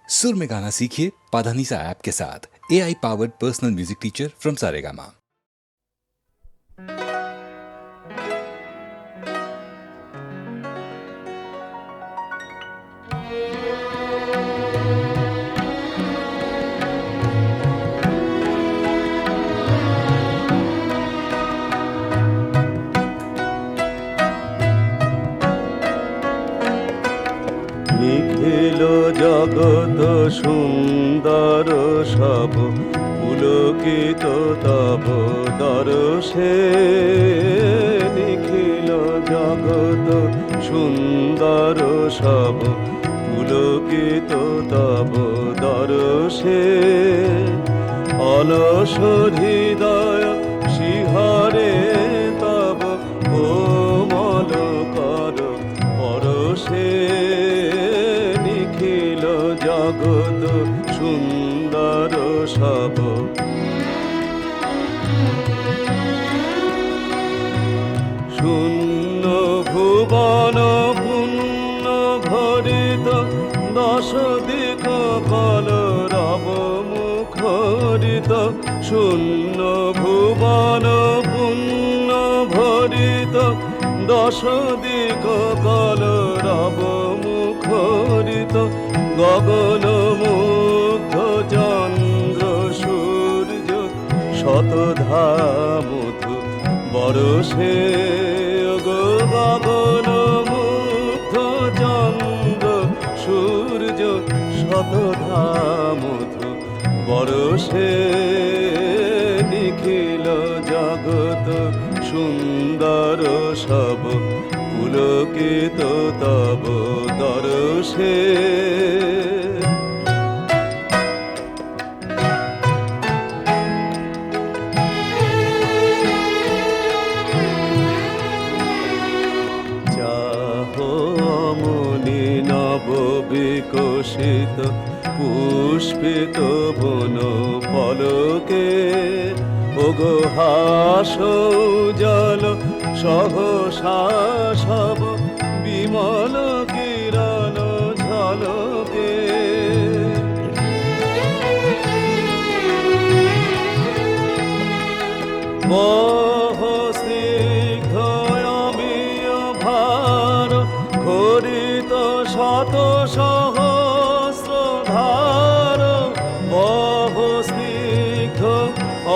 सुर में गाना सीखिए पाधानीसा ऐप के साथ। AI powered personal music teacher from Saregama. নিখিল জগৎ সুন্দর সব পুলকিত তব দর্শে। নিখিল জগৎ সুন্দর সব পুলকিত তব দর্শে। অলস হৃদয় শিহরে তব কোমল কর পরশে। নিখিল জগৎ সুন্দর সব শূন্য ভুবন পুণ্য ভরিত দশ দিক কলরব মুখরিত। শূন্য ভুবন পুণ্য ভরিত দশ দিক কলরব মুখরিত। গগন মুগ্ধ চন্দ্র সূর্য শতধা মধু বরষে। গগন মুগ্ধ চন্দ্র সূর্য শতধা মধু বরষে। নিখিল জগৎ সুন্দর সব পুলকিত তব দর্শে। চাহমনি নব বিকশিত পুষ্পিত বন পলকে। ওগো হাস জল সহসা সব বিমল কিরণ ঝলকে। বহ স্নিগ্ধ অমিয় ভার খরিত শত সহস্র ধার। বহ স্নিগ্ধ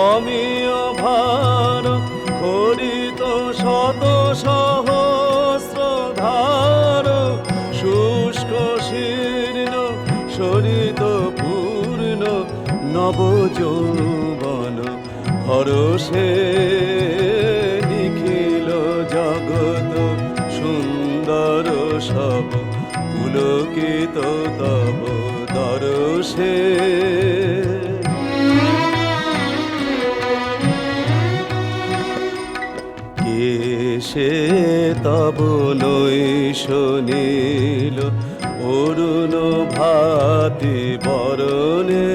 অমিয় ভার খরিত শত সহস্র ধার। শুষ্ক শীর্ণ সরিত পূর্ণ নব যৌবন হরষে। নিখিল জগৎ সুন্দর সব পুলকিত তব দর্শে। কেশে তব নৈশ নীল অরুণ ভাতি বরণে।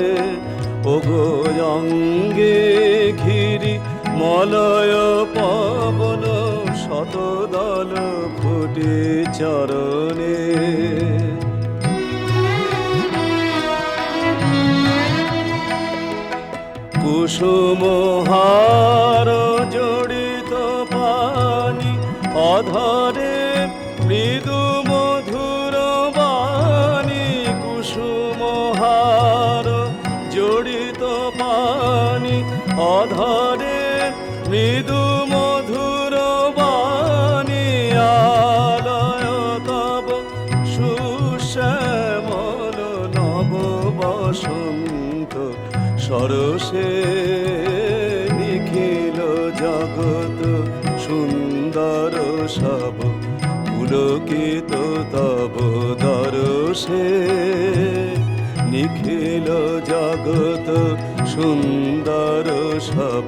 ওগো অঙ্গে ঘিরি মলয় পবন শতদল ফুটে চরণে। কুসুম হার জড়িত পানি অধরে মৃদু মধুর বাণী। কুসুম হার জড়িত পানি অধরে মৃদু মধুর বাণী। আলয় তব সুশ্যামল নব বসন্ত সরসে। নিখিল জগৎ সুন্দর সব পুলকিত তব দর্শে। নিখিল জগৎ সুন্দর সব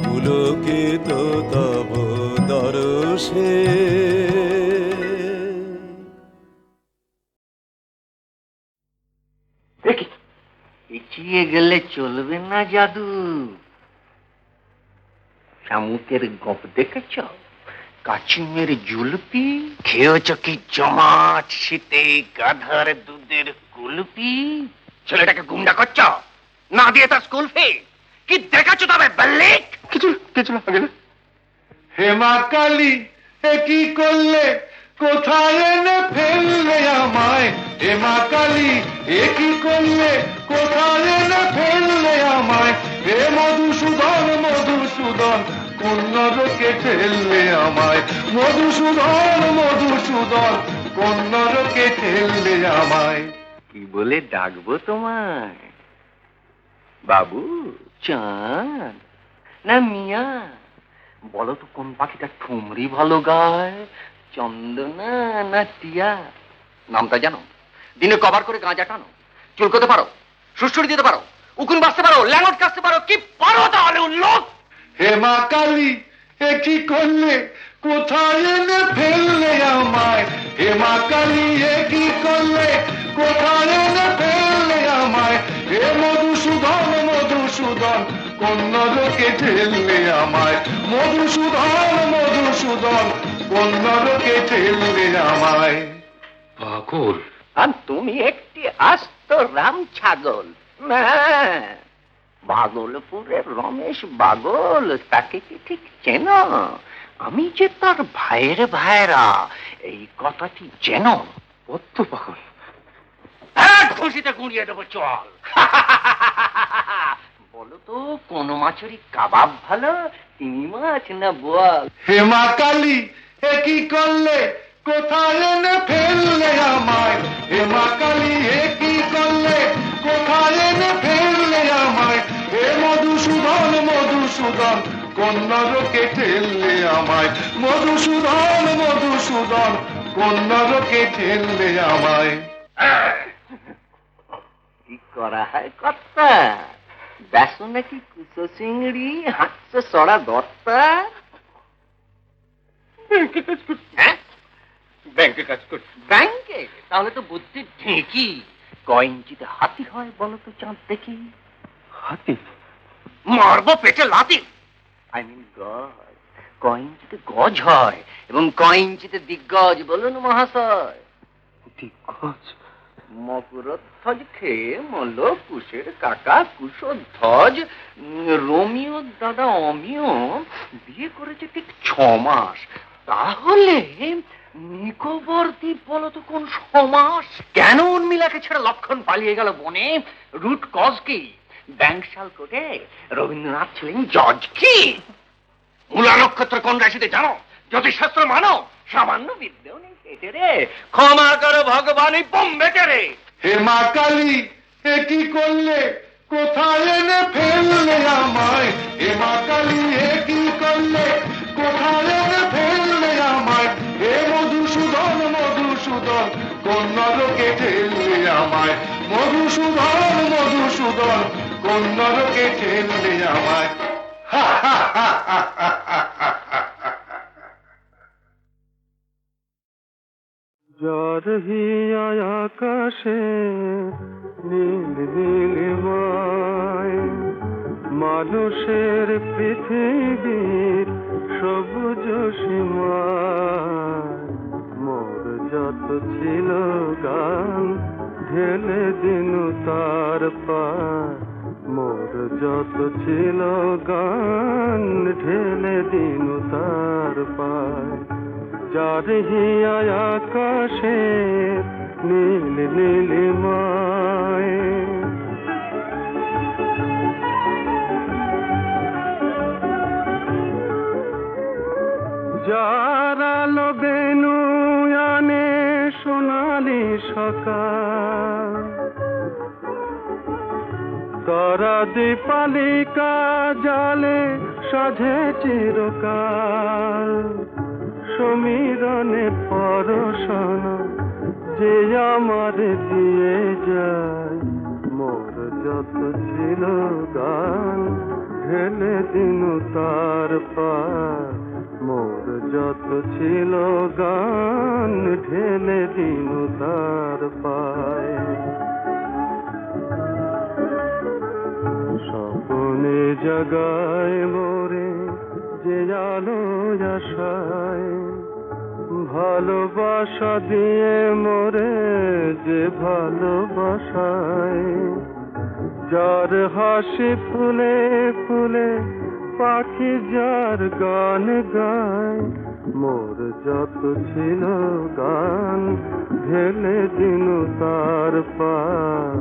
পুলকিত তব দর্শে। পিছিয়ে গেলে চলবে না জাদু। শামুকের গপ দেখেছ? কাচিমের জুলপি খেয়েছ কি জমাট শীতে গাধার দুধের কুলপি? ছেলেটাকে গুন্ডা করছ না দিয়ে তার স্কুল ফি কি দেখাচ্ছ তবে বাল্লিক? কিছু লাগে না। হেমা কালী এ কি করলে, কোথায় এনে ফেললে আমায়? হেমা কালী এ কি করলে, কোথায় এনে ফেললে আমায়? হে মধুসূদন মধুসূদন কোন নরকে ঠেললে আমায়? মধুসূদন মধুসূদন কোন নরকে ঠেললে আমায়? কি বলে ডাকবো তোমায়? বাবু, চাঁদ না মিয়া? বলো তো কোন পাখিটা ঠুমরি ভালো গায়, চন্দনা না টিয়া? নামটা জানো? দিনে কভার করে গাঁজা টানো, চুলকোতে পারো, সুড়সুড়ি দিতে পারো, উকুন বাঁচতে পারো, ল্যাঙ্গট কাটতে পারো, কি পারো তাহলে উল্লোক? হেমা কালী এ কি করলে, কোথায় এনে ফেললে আমায়? হেমা কালী এ কি করলে, কোথায় এনে ফেললে আমায়? হে মধুসূদন মধুসূদন কোন নরকে ঠেললে আমায়? মধুসূদন মধুসূদন কোন নরকে ঠেললে আমায়? পাগল। আর তুমি একটি আস্ত রাম ছাগল না। ভাগলপুরের রমেশ বাগল, তাকে কি ঠিক চেনো? আমি যে তার ভাইয়ের ভাইরা, এই কথাটি চেনো? কত পাগল। এক খুশিতে গুঁড়িয়ে দেবো, চল। বলো তো কোন মাছেরই কাবাব ভালো, চিংড়ি মাছ না বোয়াল? হেমা কালী এ কি করলে, কোথায় এনে ফেললে আমায়? হেমা কালী এ কি করলে, কোথায় এনে ফেললে আমায়? হে মধুসূদন মধুসূদন কোন নরকে ঠেললে আমায়? মধুসূদন মধুসূদন কোন নরকে ঠেললে আমায়? কি করা হয় কর্তা? বেসো নাকি কুচো চিংড়ি, হাঁটছে সরা দত্তা? হ্যাঁ, ব্যাংকে কাজ করছি। ব্যাংকে? তাহলে তো বুদ্ধি ঢেঁকি। কয় ইঞ্চিতে হাতি হয় বলো তো চাঁদ দেখি? হাতি? মারবো পেটে লাথি। আই মিন গজ। কয় ইঞ্চিতে গজ হয় এবং কয় ইঞ্চিতে দিগ্গজ বলুন মহাশয়? দিগ্গজ? মকরধ্বজ খেয়ে মল কুশের কাকা কুশধ্বজ রোমিও দাদা অমিয় বিয়ে করেছে ঠিক 6 মাস। তাহলে নিকোবর দ্বীপ বলো তো কোন সমাস? কেন উর্মিলাকে ছেড়ে লক্ষণ পালিয়ে গেল বনে? রুট কজ কি? ব্যাংকশাল কোর্টে রবীন্দ্রনাথ ছিলেন জজ কি? মূলা নক্ষত্র কোন রাশিতে জানো? জ্যোতিষশাস্ত্র মানো? সামান্য বিদ্যেও নেই পেটে রে। ক্ষমা করো ভগবান, এই বোম্বেতে রে। হেমা কালী এ কি করলে, কোথায় এনে ফেললে আমায়? হেমা কালী এ কি করলে, কোথায় এনে ফেললে আমায়? হে মধুসূদন মধুসূদন কোন নরকে ঠেললে আমায়? মধুসূদন মধুসূদন কোন নরকে ঠেললে আমায়? জ্বর হিয়ায় আকাশে নীল নীলিমায়, মানুষের পৃথিবীর সবুজ সীমায়, মোর যত ছিল গান ঢেলে দিনু তার পায়, মোর যত ছিল গান ঢেলে দিনু তার পায়। যার হিয়ায় আকাশে নীল নীলিমায়, যার আলো বেনু আনে সোনালি সকাল, তারা দীপালিকা জালে সাজে চিরকাল, সমীরণে পরশনা যে আমার দিয়ে যায়, মোর যত ছিল গান ঢেলে দিনু তার পার, মোর যত ছিল গান ঢেলে দিনু তার পায়। স্বপ্নে জাগায় মোরে যে যে আলো আশায় ভালোবাসা দিয়ে মোরে যে ভালোবাসায় যার হাসি ফুলে ফুলে পাখি যার গান গায় মোর যত ছিল গান ঢেলে দিনু তার পার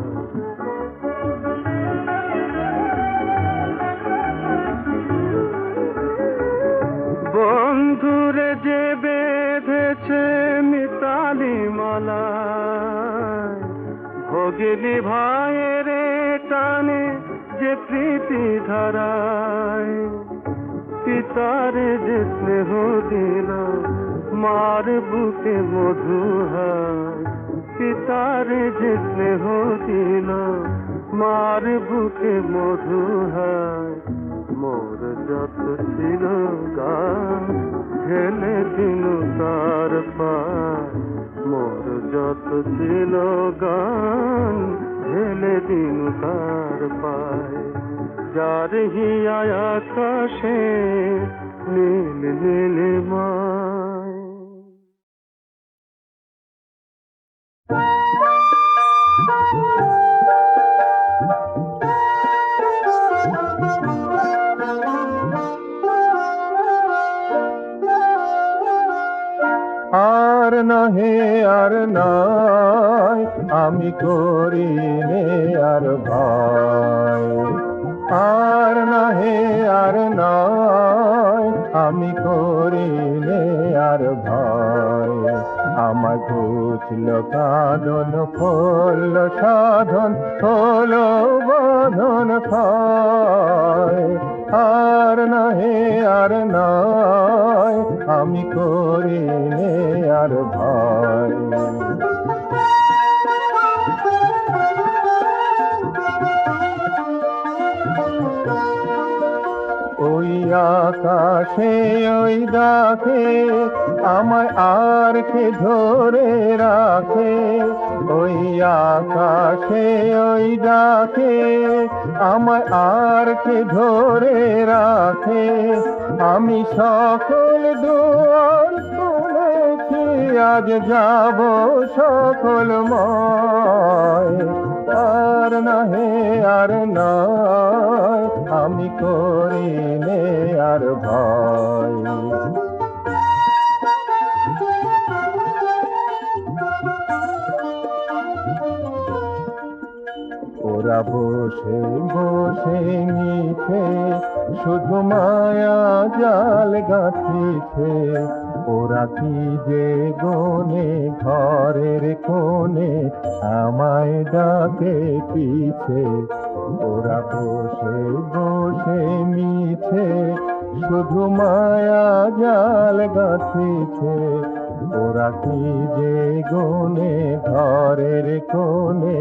বন্ধুরে যে বেঁধেছে মিতালি মালা ভগিনী ভাইয়ের টানে যে প্রীতি ধারায় পিতারে যে স্নেহ দিল মার বুকে মধু হয় পিতারে যে স্নেহ দিল মার বুকে মধু হয় মোর যত ছিল গান ঢেলে দিনু তার পার মোর যত ছিল গান ঢেলে দিনু তার পায় যার হিয়ায় আকাশে নীল নীলিমায় আর নহে আর নয় আমি করি নে আর ভয় আর নহে আর নয় আমি করি নে আর ভয় আমার ঘুচল কাঁদন ফল সাধন হলো বাঁধন খায় আর নহে আর নয় আমি করি নে আর ভয় ওই আকাশে ওই ডাকে আমায় আর কে ধরে রাখে ওই আকাশে ওই ডাকে আমায় আর কে ধরে রাখে আমি সকল দুয়ার খুলেছি আজ যাব সকলময় আর নহে আর নয় আমি করি নে আর ভয় ওরা বসে বসে নিচে শুধু মায়া জাল গাঁথিছে ওরা কি যে গনে ঘরের কোণে আমায় ডাকে পিছে ওরা বসে বসে মিছে শুধু মায়া জাল গাঁথিছে ওরা কি যে গনে ঘরের কোণে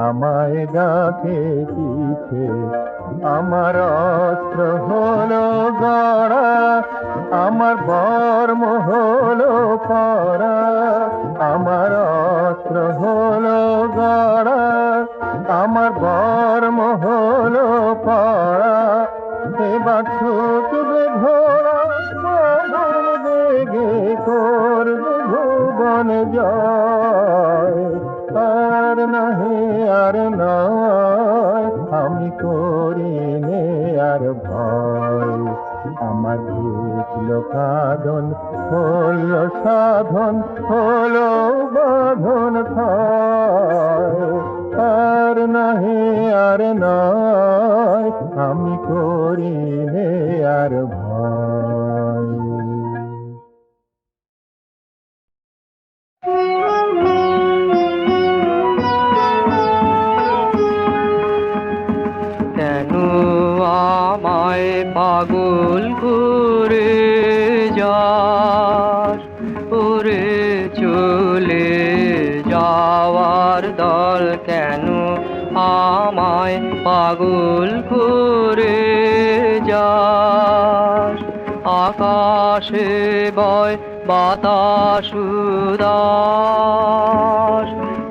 আমায় ডাকে পিছে আমার অস্ত্র হলো গড়া আমার বর্ম হলো পরা আমার অস্ত্র হলো গড়া আমার বর্ম হলো পরা এবার ছুটবে ঘোড়া বেগে করবে ভুবন জয় আর নহে আর নয় আমি করি নে আর ভয় আমার ঘুচল কাঁদন হল সাধন হলো বাঁধন খায় আর নহে আর নয় আমি করি নে আর ভয় কেন আমায় পাগল করে যাস ওরে চলে যাওয়ার দল কেন আমায় পাগল করে যাস আকাশে বয় বাতাস উদাস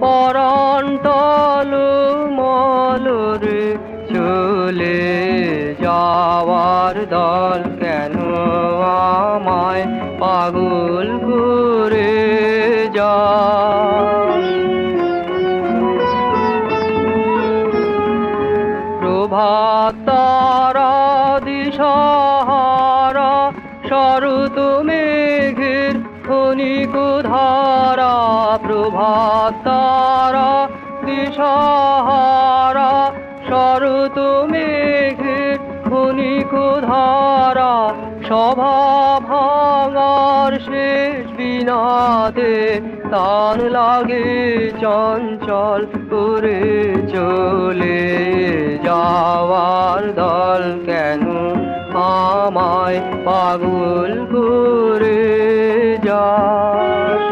পরাণ টলমলে চলে যাওয়ার দল কেন পাগল করে যায়। প্রভাত তারা দিশাহারা শরৎ মেঘের ক্ষণিক ধারা, প্রভাত তারা দিশাহারা শরৎ মেঘের ক্ষণিক ধারা, সভা ভাঙার শেষ বিনাতে তান লাগে চঞ্চল করে চলে যাওয়ার দল কেন আমায় পাগল করে যায়।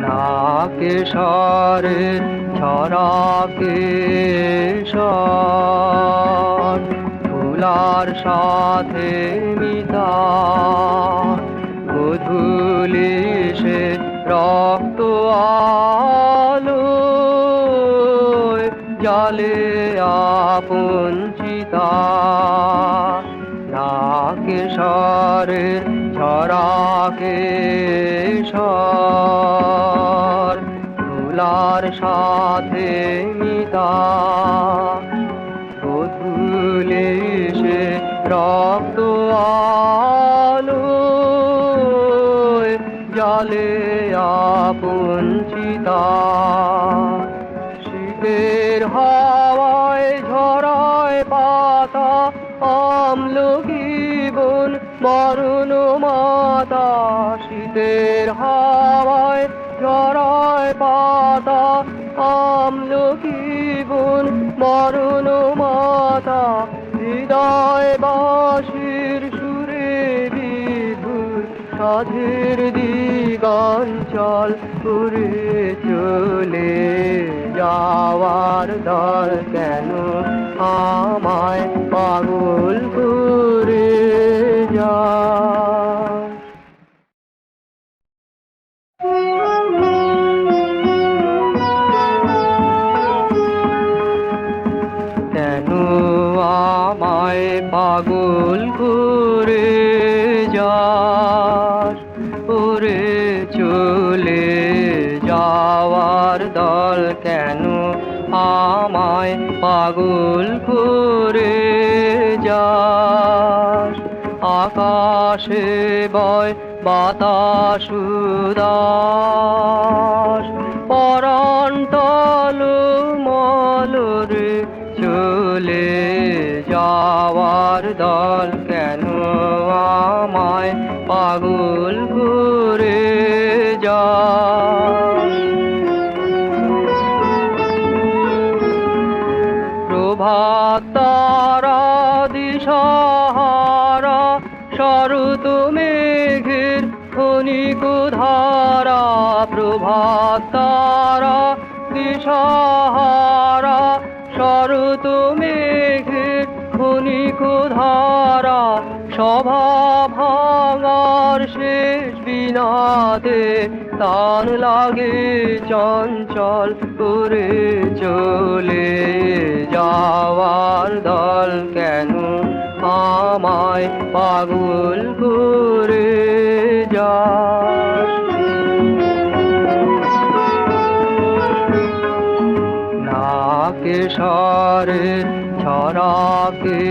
নাকে সরের ছড়াকে সর ফুলার সাথে মিতা, গোধূলি সে রক্ত আলো জালে আপন চিতা। নাকে সরের ছড়াকে সর ফুলার সাথে মিতা, গোধূলি সে রক্ত আলো জালে আপন চিতা। শীতের হাওয়ায় ঝরায় পাতা আমলকি বন মরণ মাতা, শীতের হাওয়ায় ঝরায় পাতা আমলকি বন মরণ মাতা। হৃদয় বাঁশির সুরে বিধুর সাধের দিগাঞ্চল করে চলে যাওয়ার দল কেন আমায় পাগল করে যায়। কেন আমায় পাগল করে যাস, ওরে চলে যাওয়ার দল কেন আমায় পাগল করে যাস। আকাশে বয় বাতাস উদাস, পরাণ টলমলে চলে যাওয়ার দল কেন আমায় পাগল করে যায়। প্রভাত তারা দিশাহারা শরৎ মেঘের ক্ষণিক ধারা, প্রভাত তারা দিশাহারা শরৎ মেঘের ক্ষণিক ধারা, সভা ভাঙার শেষ বিনাতে তান লাগে চঞ্চল করে চলে যাওয়ার দল কেন আমায় পাগল করে যায়। নাকে সরের ছড়াকে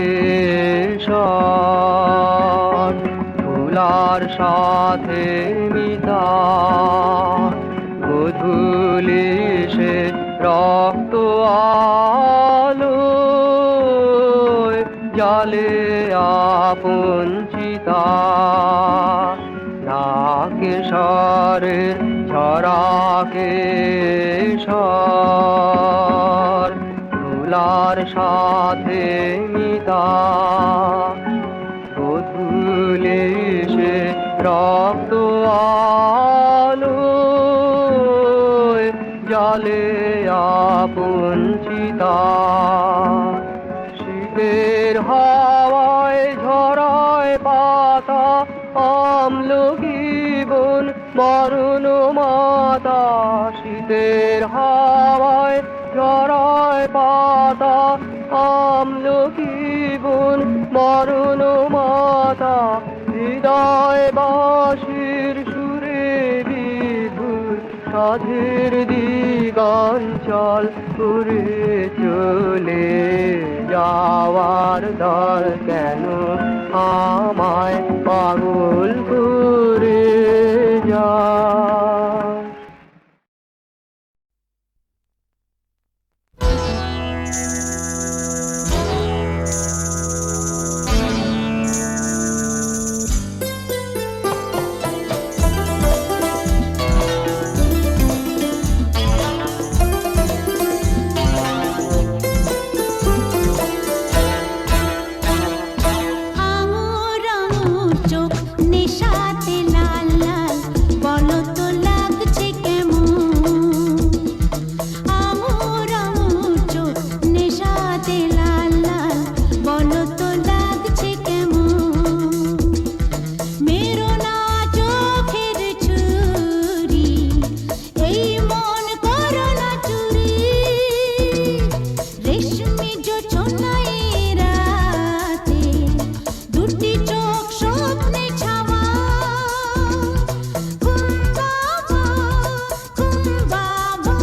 সর ফুলার সাথে মিতা, গোধূলি সে রক্ত আলো জালে আপন চিতা। নাকে সরের ছড়াকে সর ফুলার সাথে মিতা, গোধূলি সে রক্ত আলো জালে আপন চিতা। শীতের হাওয়ায় ঝরায় পাতা আমলকি বন মরণ মাতা, শীতের হাওয়ায় ঝরায় পাতা আমলকি বন মরণ মাতা হৃদয় বাসির সুরে বিধুর সাধের দিগঞ্চল করে চলে যাওয়ার দল কেন আমায় পাগল করে যায়। আঙুর আঙুর চোখ নেশাতে লাল লাল, বলো তো লাগছে কেমন? আঙুর আঙুর চোখ নেশাতে লাল লাল, বলো তো লাগছে কেমন? মেরো না চোখের ছুরি, এই মন করো না চুরি, রেশমি জোছনায় রাতে দুটি চোখ স্বপ্নে ছাওয়া। ঘুম বাবা, ঘুম বাবা।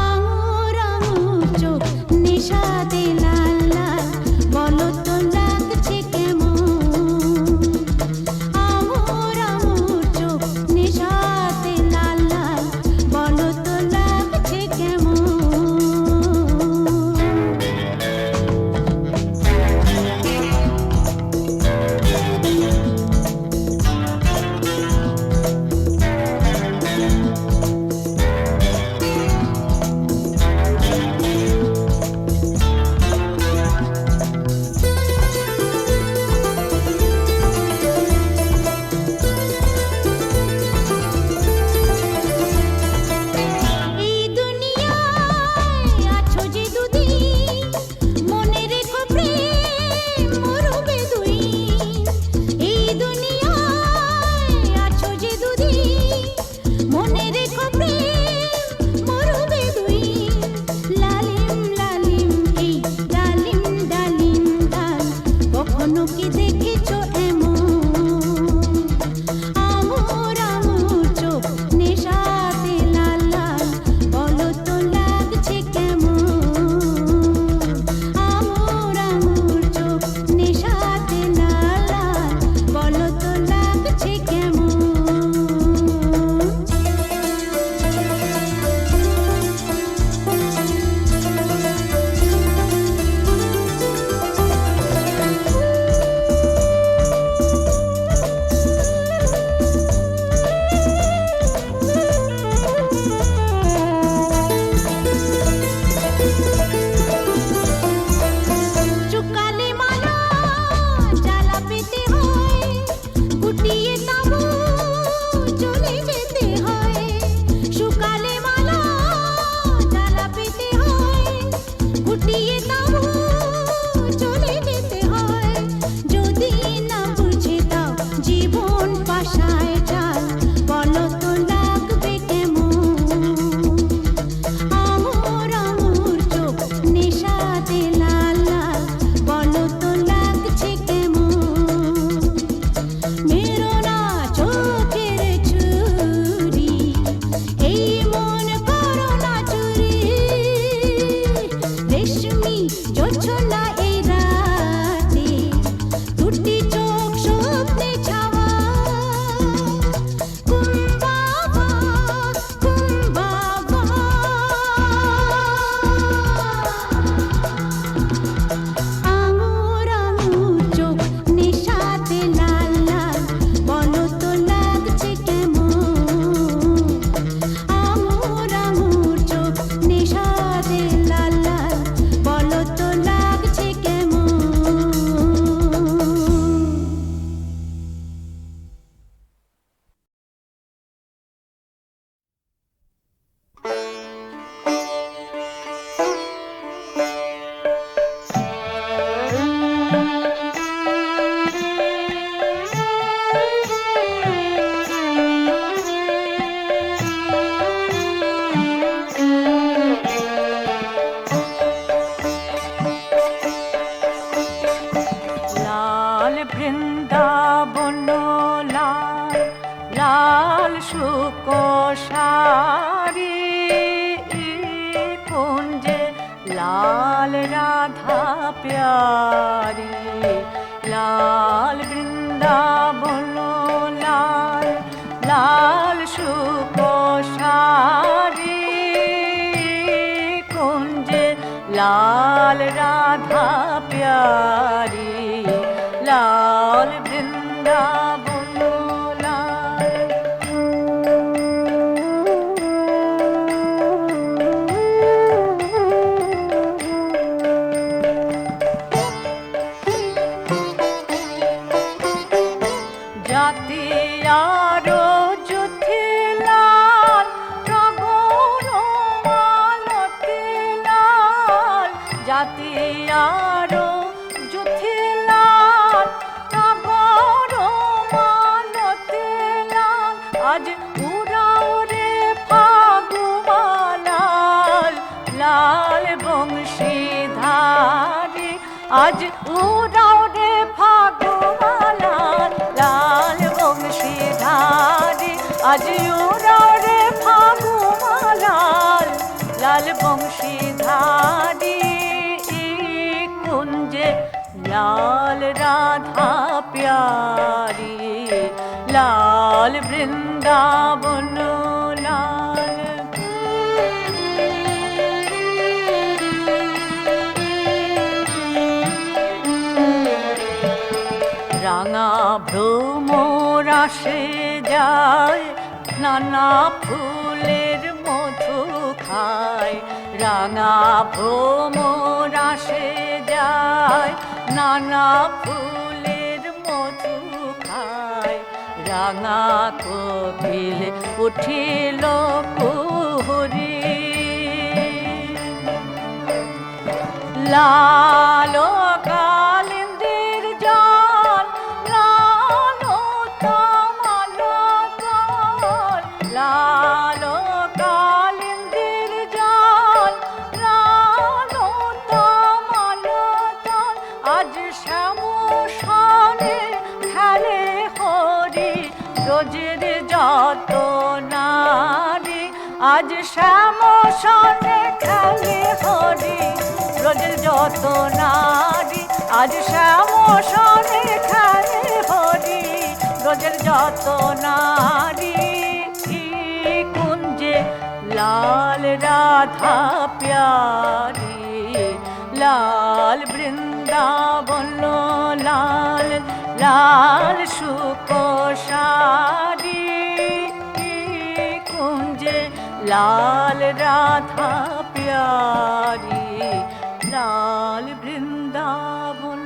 আঙুর আঙুর চোখ নেশাতে লাল লাল, বলো তো লাগছে কেমন? আঙুর আঙুর চোখ নেশাতে লাল লাল, বলো তো লাগছে কেমন? এই দুনিয়ায় আছো যে দুদিন, মনে রেখো প্রেম মরবে দুদিন। এই দুনিয়ায় আছো যে দুদিন, মনে রেখো প্রেম মরবে দুদিন। লালিম লালিম এই ডালিম ডালিম ডাল, কখনো কি দেখেছো এমন? আঙুর আঙুর চোখ নেশাতে লাল লাল, বলো তো লাগছে কেমন? আঙুর আঙুর চোখ নেশাতে লাল লাল, বলো তো লাগছে কেমন? চুকালে মালা জ্বালা পেতে হয়, গুটিয়ে তাবু চলে যেতে হয়। শুকালে মালা জ্বালা পেতে হয়, গুটিয়ে তাবু চলে যেতে হয়। যদি না বুঝে দাও জীবন পাশায় চাল, বলো তো লাগবে কেমন? আঙুর আঙুর চোখ নেশাতে লাল লাল, বলো তো লাগছে কেমন? মেরো না লাল লাল শুকো শাড়ি কুঞ্জে লাল রাধা প্যারি লাল বৃন্দাবন লাল লাল শুকো শাড়ি কুঞ্জে লাল রাধা প্যারি লাল বৃন্দাবন লাল জাতি আরো যুথি লাল টগর মালতি লাল জাতি আরো যুথি লাল টগর মালতি লাল আজ উড়াও রে ফাগুমালাল লাল বংশীধারী আজ উড়াও রে ফাগুমালাল লাল বংশীধারী আজ উড়াও রে ফাগুমালাল লাল বংশীধারী কুঞ্জে লাল রাধা প্যারি লাল বৃন্দাবন লাল রাঙা ভ্রমরাসে যায় নানা ফুলের মধু খায় রাঙা ভ্রমরাসে যায় নানা ফুলের মধু খায় রাঙা কোকিল উঠিল কুহুরি লাল কালিন্দির জল লাল তামাল জল লাল কালিন্দির জল লাল তামাল জল আজ শ্যামশানে খেলে হরি রোজের যত নারী আজ শ্যামশানে খেলে হরি রোজের যত নারী আজ শ্যামশানে খেলে হরি রোজের যত নারী কুঞ্জে লাল রাধা প্যারি লাল বৃন্দাবন লাল লাল শুকো শাড়ি কুঞ্জে লাল রাধা প্যারি লাল বৃন্দাবন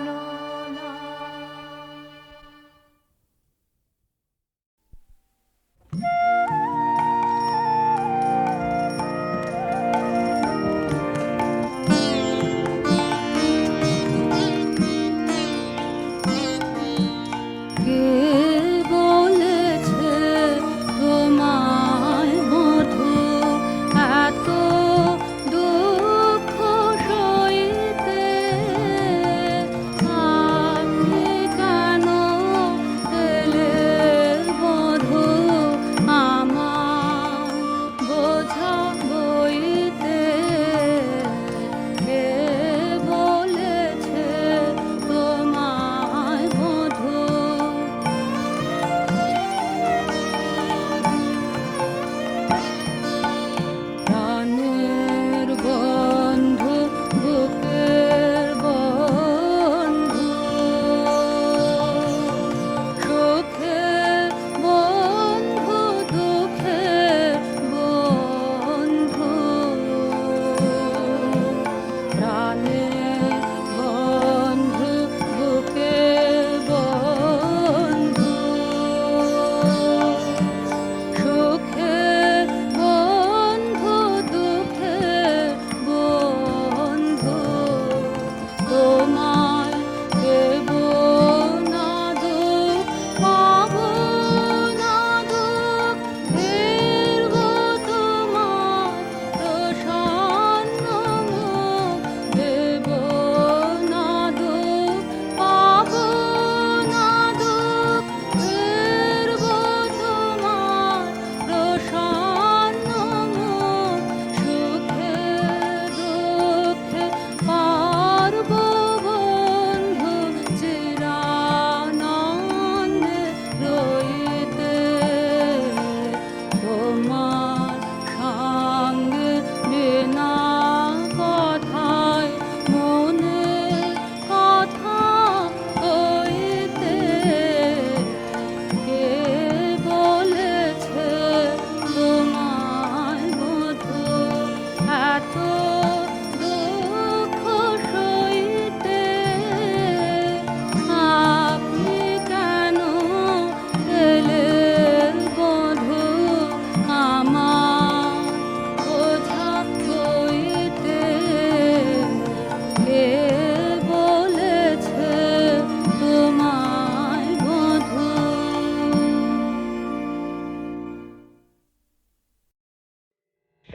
কে বলেছে তোমায় মধু এত দুঃখ সইতে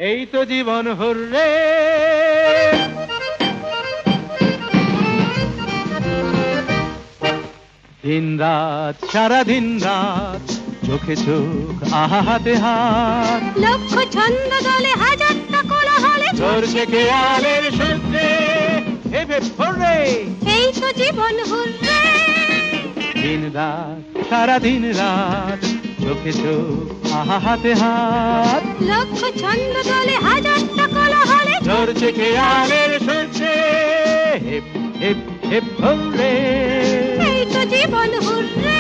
এই তো জীবন হুররে। দিন রাত সারা দিন রাত চোখে চোখ আহা হাতে হাত, লক্ষ ছন্দ দলে হাজারটা কোলাহলে ঝরছে খেয়ালের সূত্রে হেবে হুররে। এই তো জীবন হুররে। দিন রাত সারা দিন রাত চোখে চোখ আহা হাতে হাত, লক্ষ ছন্দ দলে হাজারটা কোলাহলে ঝরছে খেয়ালের সূত্রে হেপ হেপ হেপ হুররে। এই তো জীবন হুররে।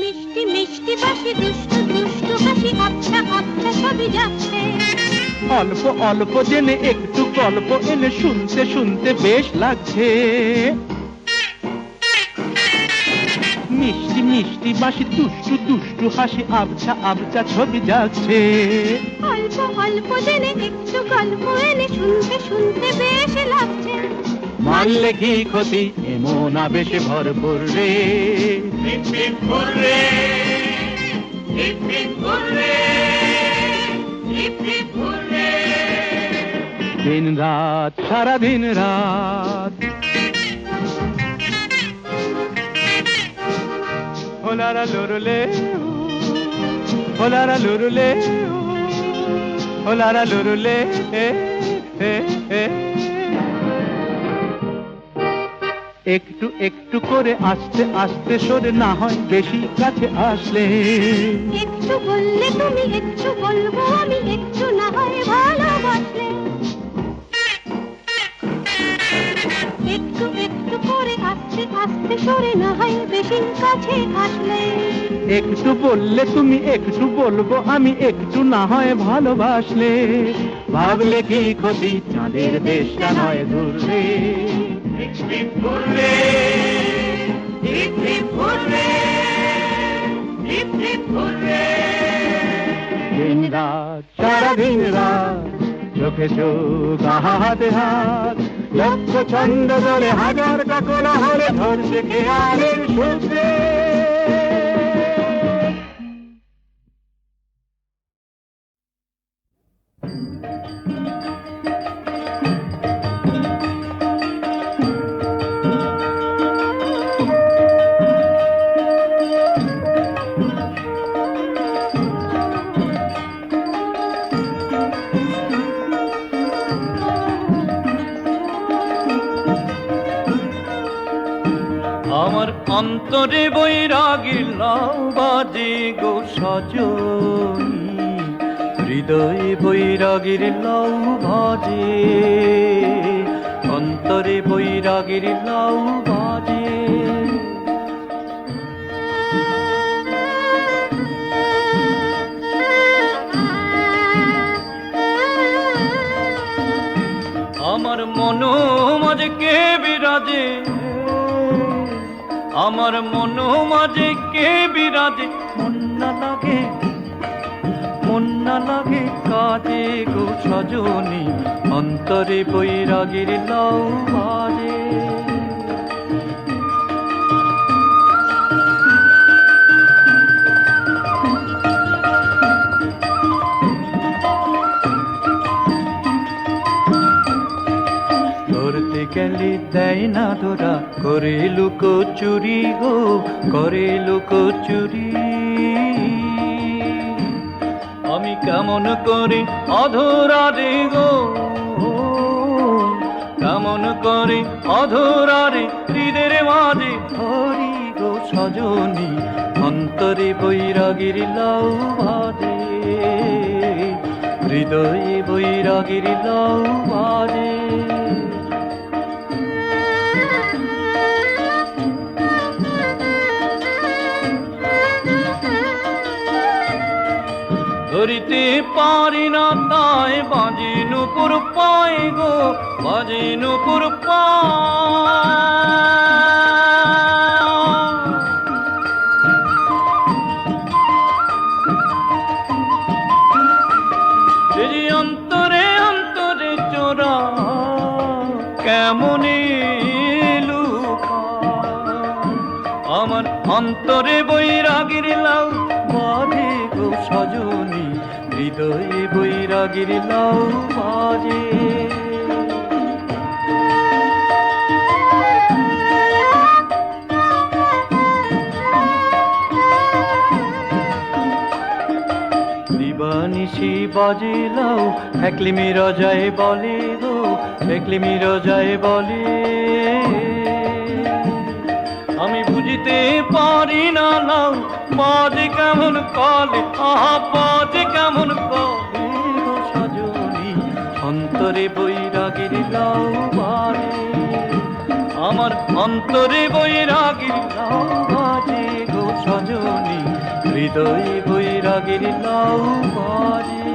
মিষ্টি মিষ্টি বাসি দুষ্টু দুষ্টু হাসি আবছা আবছা সবই যাচ্ছে। অল্প অল্প জেনে একটু গল্প এনে শুনতে শুনতে বেশ লাগছে। মিষ্টি মিষ্টি বাসি দুষ্টু দুষ্টু হাসি আবছা আবছা ছবি যাচ্ছে। অল্প অল্প জেনে একটু গল্প এনে শুনতে শুনতে বেশ লাগছে। মানলে কি ক্ষতি এমন আবেশে ভরপুর রে। দিন রাত সারা দিন রাত হোলারা লুরুলে হোলারা লুরুলে হোলারা লুরুলে একটু একটু করে আস্তে আস্তে সরে না হয় বেশি কাছে আসলে। একটু বললে তুমি একটু বলবো আমি একটু না হয় ভালোবাসলে। একটু একটু করে আস্তে আস্তে সরে না হয় বেশি কাছে আসলে। একটু বললে তুমি একটু বলবো আমি একটু না হয় ভালোবাসলে। ভাবলে কি ক্ষতি চাঁদের দেশটা নয় দূর রে। দিন রাত সারা দিন রাত চোখে চোখ আহা হাতে হাত, লক্ষ ছন্দ দলে হাজারটা কোলাহলে ধরছে খেয়ালের সূত্রে। আমার অন্তরে বৈরাগীর লাউ বাজে গো সজনী, হৃদয়ে বৈরাগীর লাউ বাজে, অন্তরে বৈরাগীর লাউ বাজে। আমার মনো মাঝে কে বিরাজে, আমার মনো মাঝে কে বিরাজে, মন না লাগে কাজে গো সজনী, অন্তরে বৈরাগীর লাউ বাজে। ধরতে গেলে দেয় না ধরা, করে লুকো চুরি গো, করে লুকো চুরি। আমি কেমন করে অধরা রে গো, কেমন করে অধরা রে হৃদের মাঝে ধরি গো সজনী, অন্তরে বৈরাগীর লাউ বাজে, হৃদয়ে বৈরাগীর লাউ বাজে। ধরিতে পারি না তাই বাজে নুপুর পায় গো, বাজে নুপুর পায়। কেমনে লুকায়। আমার অন্তরে বৈরাগীর লাউ বাজে গো সজনী, হৃদয়ে বৈরাগীর লাউ বাজে। দিবানিশি বাজে লাউ একলি মিরাজায় বলে গো, একলি মিরাজায় বলে। আমি বুঝিতে পারি না লাউ বাজে কেমন কলে, আহা বাজে কেমন কলে গো সজনী, অন্তরে বৈরাগীর লাউ বাজে। আমার অন্তরে বৈরাগীর লাউ বাজে গো সজনী, হৃদয়ে বৈরাগীর লাউ বাজে।